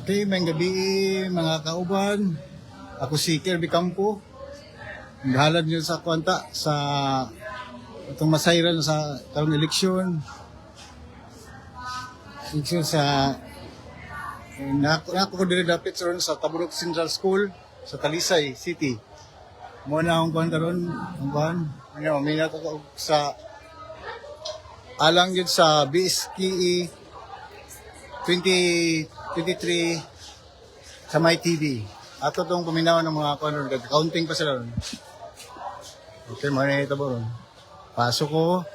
Okay, may gabi mga kauban. Ako si Kirby Campo. Naghalad nyo sa kwanta sa itong masayran sa taong eleksyon. Eleksyon sa nako ko dire dapit ron sa Taburok Central School sa Talisay City. Mo na akong kwanta ron, ang kwan. Ano, may ako sa alang yun sa BSKE 2023 sa My TV. Ato itong paminaw ng mga kwan, counting pa sila ron. Okay, mga nahitabo ron. Pasok ko,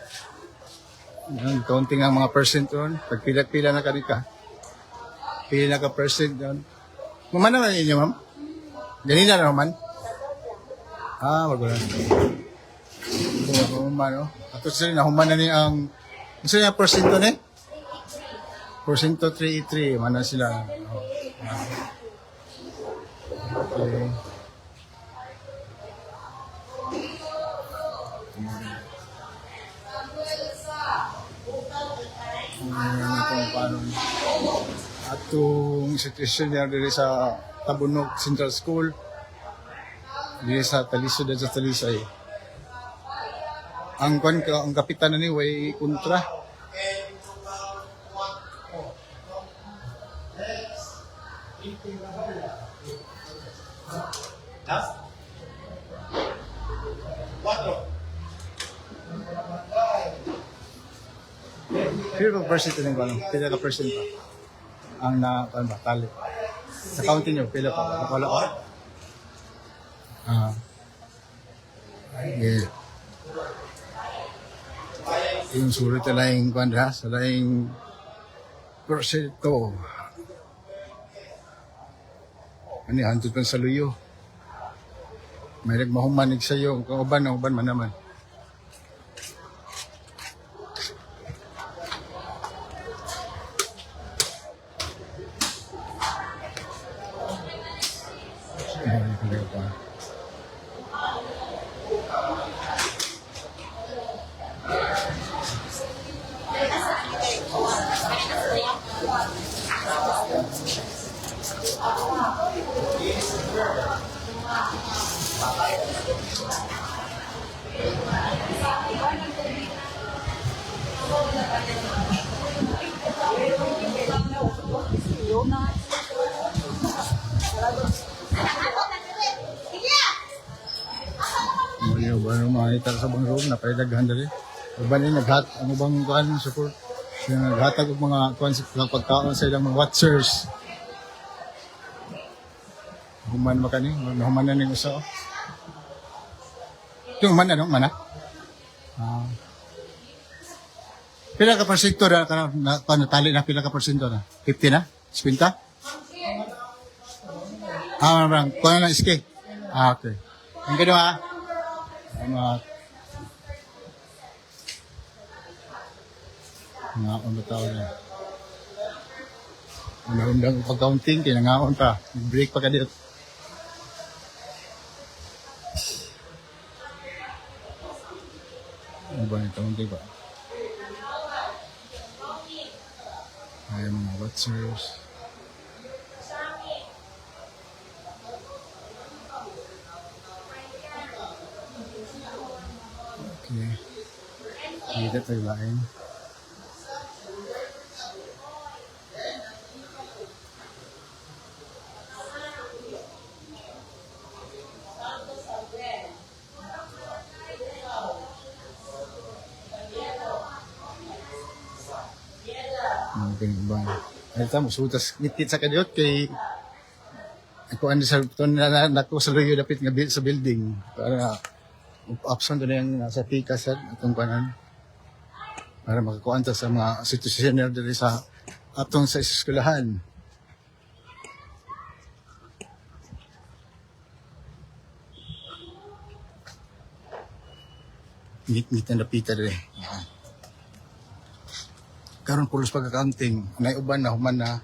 counting ang mga percent ron. Pagpila-pila na kanika. Pila ka percent ron. Mamana na ninyo, ma'am? Ganina na naman? Wag no? Ato sila na humana ni ang gusto niya porsyento ni? Porsyento 383. Mana sila? Okay. Atong institution niya diri sa Tabunok Central School diri sa Talisod at sa Talisay. Ang kapitan na ni way kontra. Pila ka percent ng balong? Pila ka percent pa? Ang tali. Sa counting nyo, pila pa? Wala ka? Yeah. Yung sulit na laing kwanda, sa laing porsyento. Ano, hantod pa sa luyo. May nagmahumanig sa iyo, kung uban man naman. Ano makita sa bang room na paidaghan dali. Uban ni ang ubang kuan support. Yung naghatag og mga kuan sa pagkaon sa ilang mga watchers. Human makani, human na ning usa. Ito man ano man. Pila ka porsyento na panatali na pila ka porsyento na? 50 na? 50? Marang, kuha na iske. Okay. Ang gano'n mga tao na. Unang pag-counting, kinangaon pa. Break pa ka dito. Ano ba yung counting pa? Ay, mga watchers. Okay. Dito tayo lain. Ay, tamo, sutas ngitit sa kadiyot kay ako andi sa ito na nako sa luyo dapit nga sa building para absent na yung nasa tikas at itong kanan para makakuha sa mga sitwasyon na dito sa atong sa eskwelahan. Ngit-ngit na napita rin. Karon pulos pagka-counting, naiuban na human na.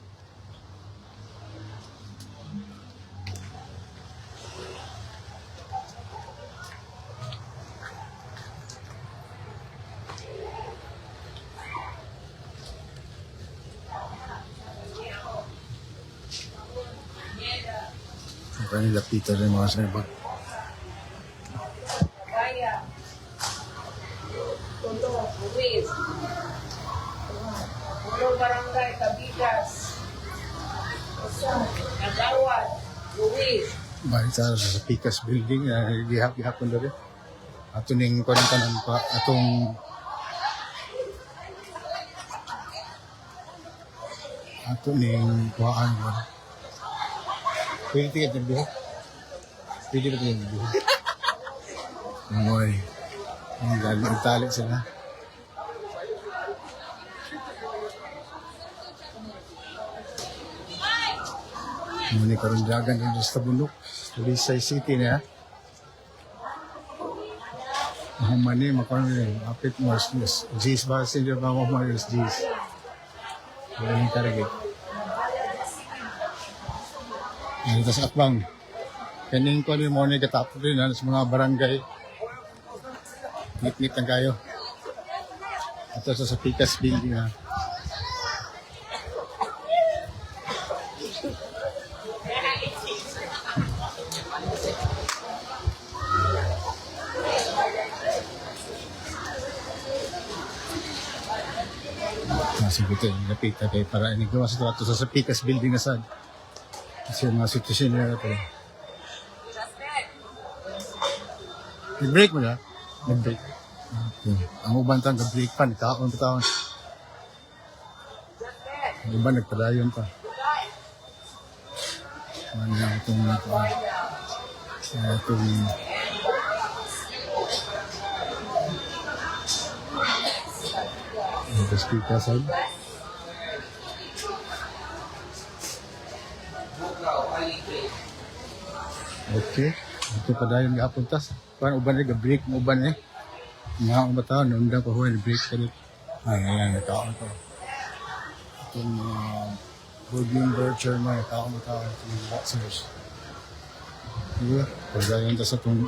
Kanila Peter yung mga sinabag. Kaya. Toto, Luis. Puro barangay, Tabigas. Nagawad, Luis. Bahit sa Picas building, gihap-gihapon na rin. Ato ning ko ng tanan pa, ato ning kuhaan mo. Pwede tigat ng buho? Pwede ba tigat ng buho? Amoy. Ang galing, talik sila. Muni karon dagan din sa Tabunok, Talisay City na. Mahumani, makaroon apit mo, G's ba, senior ba mo mga G's. Wala nang target. Ito sa Akbang. Kaning ko rin mo na katapos rin sa mga barangay. Ngit-ngit lang kayo. Ito sa Picas building ha. Masig ito, napita kayo para inigawa sa ito sa Picas building na sad. Kasi yung mga sitwasyon nila ito. Nag-break mo na? Nag-break. Okay. Ang ubantang nag-break pa, nagkaon pa taon. Ang iba nagpadayon pa. Ano lang itong Tapos Picas side. Okay. Ito pa dahil nga apuntas. Parang uban rin, break mo uban eh. Mga umataw, nundang pa huwag, break ka rin. Ayan, nagkaon ko. Itong board member, chairman, nagkaon mo tao. Itong boxers. Diba? Pagdayon ta sa itong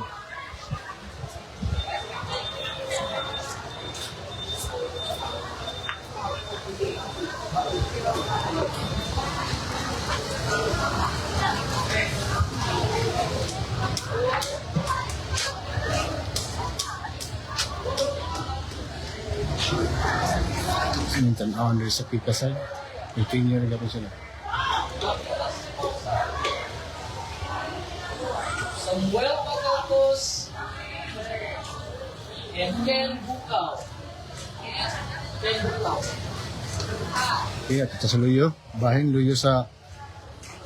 yung tanawan rin sa Picas side. Continue rin ako sila. Samuel Pagautos and Ken Bukaw. Ken Bukaw. Okay, at ito sa Luyo. Bahin Luyo sa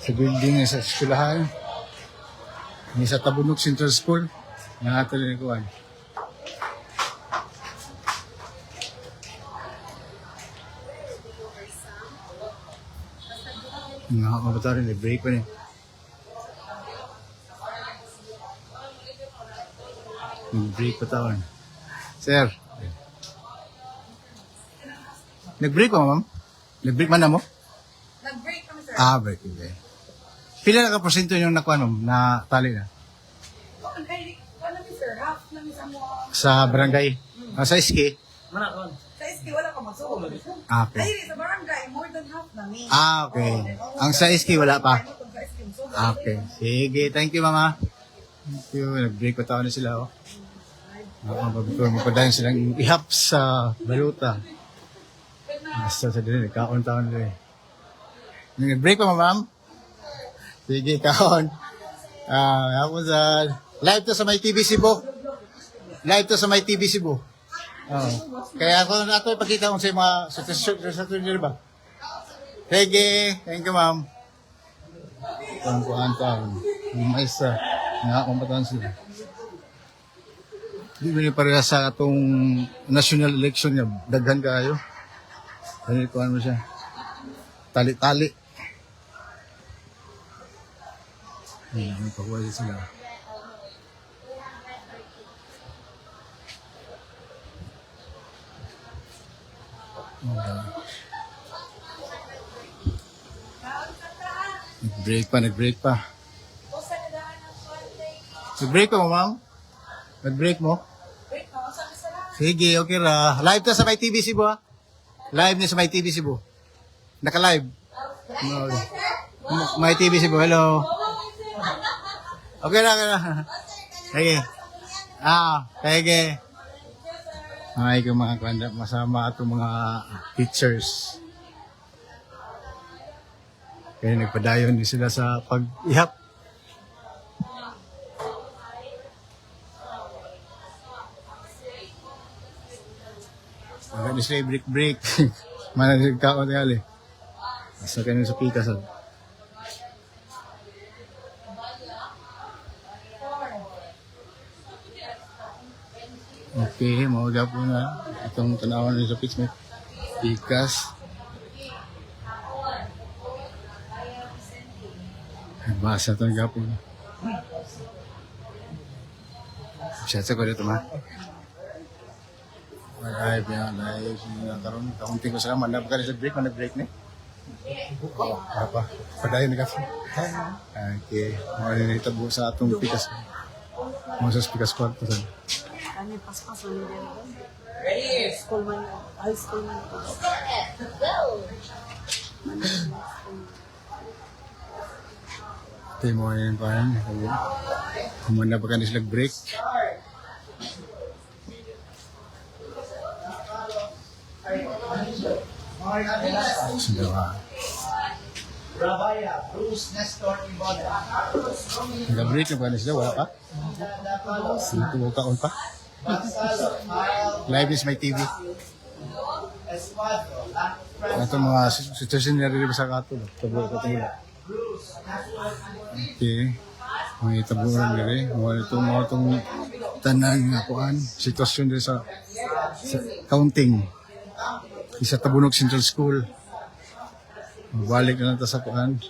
building sa eskwelahan. Ni sa Tabunok Central School. Nangatal rin ko ay. Nakakabata rin, break pa niya. Nag-break pa taon. Sir. Nag-break pa, ma'am? Nag-break man na mo? Nag-break kami, sir. Ah, break. Okay. Pila na ka porsyento yung nakuha, ma'am, na tali na? Ano ni sir? Half lang sa mga... Sa barangay? Sa iski? Sa SK, wala ka magsuot. Ah, okay. Ay, sa barangay, more than half na mi. Ah, okay. Ang sa iski, wala pa? Sa SK, so, Ah, okay. Sige, thank you, mama. Thank you. Nag-break pa taon na sila, oh. Mapadayon silang ihap sa baluta. Basta sa din, kaon taon din. Nag-break pa, ma'am? Sige, kaon. Hapon sa... Live to sa may TV Cebu. Live to sa may TV Cebu. Oh. Kaya ako ipakita ko sa mga sa tunil ba? Sige, thank you, ma'am. Ang kuhaan taon. Yung maisa. Nakakampatan sila. Hindi mo niya pareha sa atong national election niya. Daghan kayo. Ano kuhaan mo siya? Tali-tali. May pakuha sila. Nag-break pa. Nag-break pa mo, ma'am? Nag-break mo? break na, sa kasalanan. Sige, okay ra. Live to sa may TV Cebu, ha? Live niya sa may TV Cebu. Naka-live. No. May TV Cebu, hello. Okay na, okay na. Sige. Sige. Ay, kung mga kanda, masama itong mga teachers. Kaya nagpadayon din sila sa pag-ihap. Maganda sila break. Manasig ka o tingali. Asa kayo sa pikas. Okay, mauga po na itong tanawan nila sa pitch. Pikas. Basa ito nga po. Shots ako dito ma. Live yan, live. Karoon, kaunting ko sila. Manap ka rin sa break, manag-break na. Apa? Padayon na ka. Okay. Mga nitabo sa atong pikas. Mga sa pikas kwarto sa. Kami pas-pas man din. Ready? School man, high school man. Okay, mga yun pa yan. Kumanda pa ka rin sila break. Sudah. Rabaya, Bruce Nestor Iboda. Nag-break na ba na sila? Wala pa? Sintubo kaon pa? Gonzalo, Kyle, Live is my TV. Escuadro, Ito mga sitwasyon na rin sa kato. Tabo ko ito mula. Bruce, Okay. Mga itaburan na rin. Mga itong tanang nga kuhan. Sitwasyon rin sa counting. Isa Tabunog Central School. Balik na natin sa kuhan.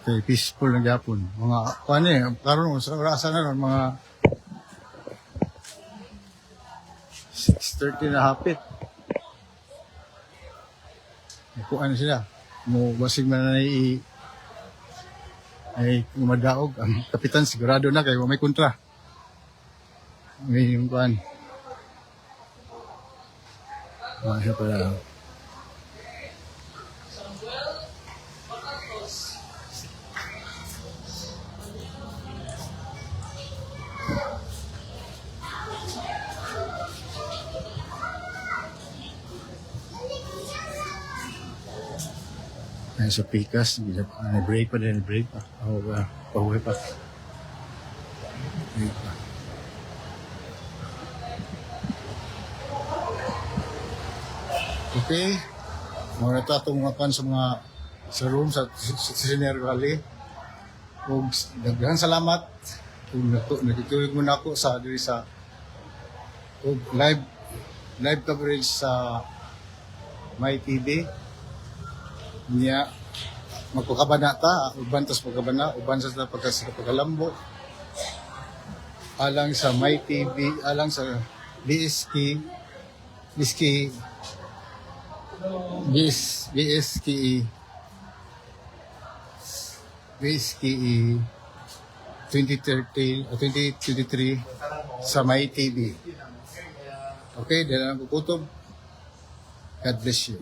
Okay, peaceful ng Japon. Mga kuhan eh. Karoon, sa rasa na rin, mga 6:30 na hapit. Kuhan sila. Basig man na ay madaog. Ang kapitan sigurado na kayo may kontra. May yung kuhan. Siya pala. Ay, sa pikas, break pa din, break pa. Pahuwi pa. Break pa. Okay. Mga ito itong mga pan sa mga sa room sa Senior Valley. Ug daghan salamat. Kung nagtutuig mo na ako sa diri sa live coverage sa My TV. Niya magpakabana ta, uban tas pagkabana, uban sa pagkalambo. Alang sa My TV, alang sa BSK BSKE 2023 sa My TV. Okay, dahil ang kukutob. God bless you.